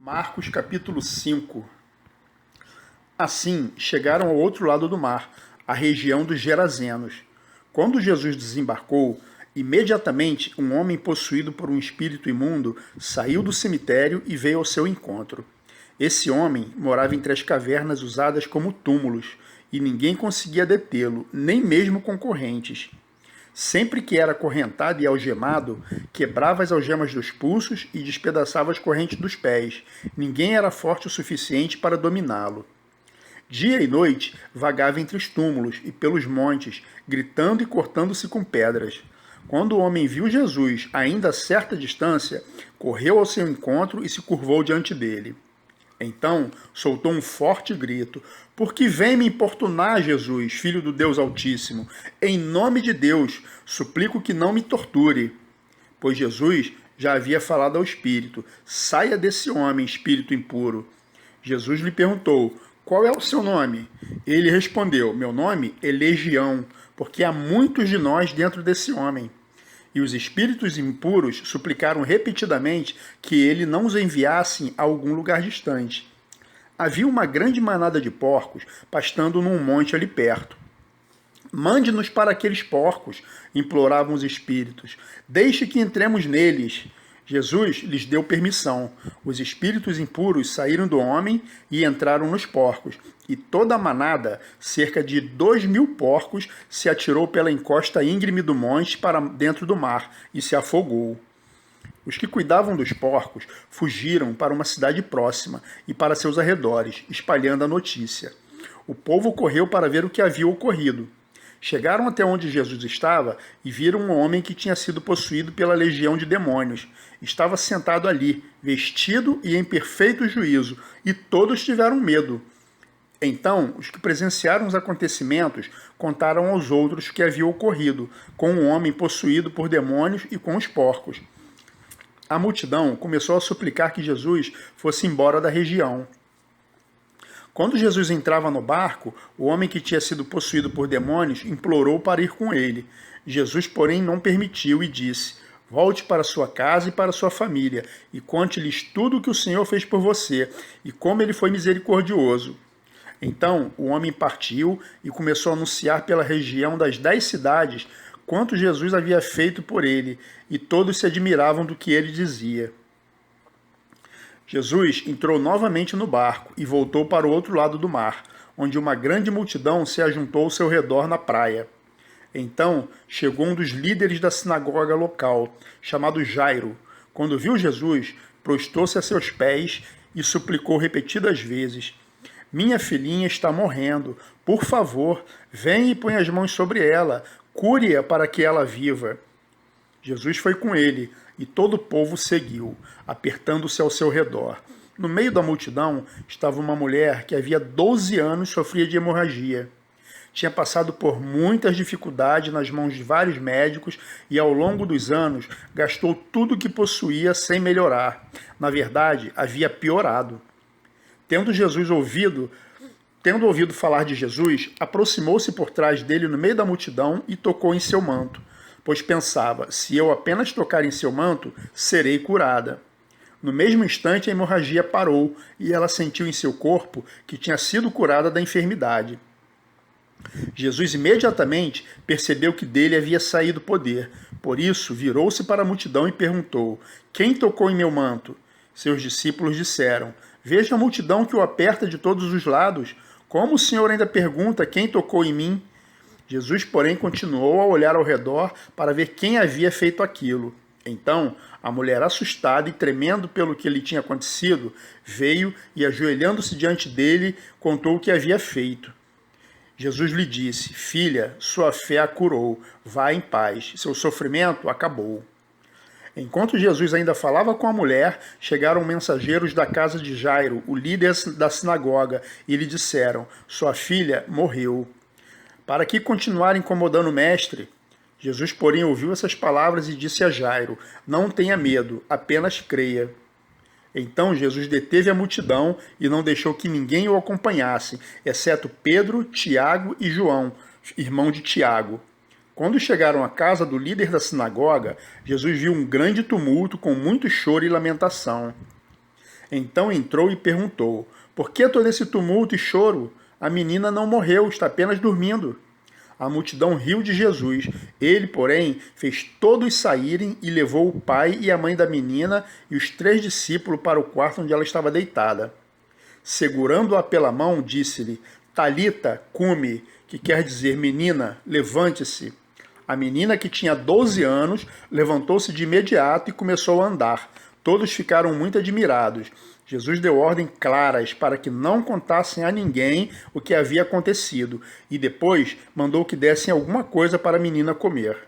Marcos capítulo 5. Assim, chegaram ao outro lado do mar, a região dos Gerazenos. Quando Jesus desembarcou, imediatamente um homem possuído por um espírito imundo saiu do cemitério e veio ao seu encontro. Esse homem morava entre as cavernas usadas como túmulos, e ninguém conseguia detê-lo, nem mesmo concorrentes. Sempre que era acorrentado e algemado, quebrava as algemas dos pulsos e despedaçava as correntes dos pés. Ninguém era forte o suficiente para dominá-lo. Dia e noite vagava entre os túmulos e pelos montes, gritando e cortando-se com pedras. Quando o homem viu Jesus, ainda a certa distância, correu ao seu encontro e se curvou diante dele. Então soltou um forte grito: "Por que vem me importunar, Jesus, Filho do Deus Altíssimo? Em nome de Deus, suplico que não me torture." Pois Jesus já havia falado ao espírito: "Saia desse homem, espírito impuro." Jesus lhe perguntou: "Qual é o seu nome?" Ele respondeu: "Meu nome é Legião, porque há muitos de nós dentro desse homem." E os espíritos impuros suplicaram repetidamente que ele não os enviasse a algum lugar distante. Havia uma grande manada de porcos pastando num monte ali perto. "Mande-nos para aqueles porcos", imploravam os espíritos. "Deixe que entremos neles." Jesus lhes deu permissão. Os espíritos impuros saíram do homem e entraram nos porcos. E toda a manada, cerca de 2.000 porcos, se atirou pela encosta íngreme do monte para dentro do mar e se afogou. Os que cuidavam dos porcos fugiram para uma cidade próxima e para seus arredores, espalhando a notícia. O povo correu para ver o que havia ocorrido. Chegaram até onde Jesus estava e viram um homem que tinha sido possuído pela legião de demônios. Estava sentado ali, vestido e em perfeito juízo, e todos tiveram medo. Então, os que presenciaram os acontecimentos contaram aos outros o que havia ocorrido com o homem possuído por demônios e com os porcos. A multidão começou a suplicar que Jesus fosse embora da região. Quando Jesus entrava no barco, o homem que tinha sido possuído por demônios implorou para ir com ele. Jesus, porém, não permitiu e disse: "Volte para sua casa e para sua família, e conte-lhes tudo o que o Senhor fez por você, e como ele foi misericordioso." Então o homem partiu e começou a anunciar pela região das 10 cidades quanto Jesus havia feito por ele, e todos se admiravam do que ele dizia. Jesus entrou novamente no barco e voltou para o outro lado do mar, onde uma grande multidão se ajuntou ao seu redor na praia. Então chegou um dos líderes da sinagoga local, chamado Jairo. Quando viu Jesus, prostrou-se a seus pés e suplicou repetidas vezes: "Minha filhinha está morrendo. Por favor, venha e põe as mãos sobre ela. Cure-a para que ela viva." Jesus foi com ele, e todo o povo seguiu, apertando-se ao seu redor. No meio da multidão estava uma mulher que havia 12 anos sofria de hemorragia. Tinha passado por muitas dificuldades nas mãos de vários médicos e, ao longo dos anos, gastou tudo o que possuía sem melhorar. Na verdade, havia piorado. Tendo ouvido falar de Jesus, aproximou-se por trás dele no meio da multidão e tocou em seu manto, pois pensava: "Se eu apenas tocar em seu manto, serei curada." No mesmo instante, a hemorragia parou e ela sentiu em seu corpo que tinha sido curada da enfermidade. Jesus imediatamente percebeu que dele havia saído poder. Por isso, virou-se para a multidão e perguntou: "Quem tocou em meu manto?" Seus discípulos disseram: "Veja a multidão que o aperta de todos os lados. Como o Senhor ainda pergunta: 'Quem tocou em mim?'" Jesus, porém, continuou a olhar ao redor para ver quem havia feito aquilo. Então, a mulher, assustada e tremendo pelo que lhe tinha acontecido, veio e, ajoelhando-se diante dele, contou o que havia feito. Jesus lhe disse: "Filha, sua fé a curou. Vá em paz. Seu sofrimento acabou." Enquanto Jesus ainda falava com a mulher, chegaram mensageiros da casa de Jairo, o líder da sinagoga, e lhe disseram: "Sua filha morreu." "Para que continuar incomodando o mestre?" Jesus, porém, ouviu essas palavras e disse a Jairo: "Não tenha medo, apenas creia." Então Jesus deteve a multidão e não deixou que ninguém o acompanhasse, exceto Pedro, Tiago e João, irmão de Tiago. Quando chegaram à casa do líder da sinagoga, Jesus viu um grande tumulto com muito choro e lamentação. Então entrou e perguntou: Por que todo esse tumulto e choro? A menina não morreu, está apenas dormindo. A multidão riu de Jesus. Ele, porém, fez todos saírem e levou o pai e a mãe da menina e os 3 discípulos para o quarto onde ela estava deitada. Segurando-a pela mão, disse-lhe: Talita, cumi, que quer dizer, menina, levante-se. A menina, que tinha 12 anos, levantou-se de imediato e começou a andar. Todos ficaram muito admirados. Jesus deu ordens claras para que não contassem a ninguém o que havia acontecido e depois mandou que dessem alguma coisa para a menina comer.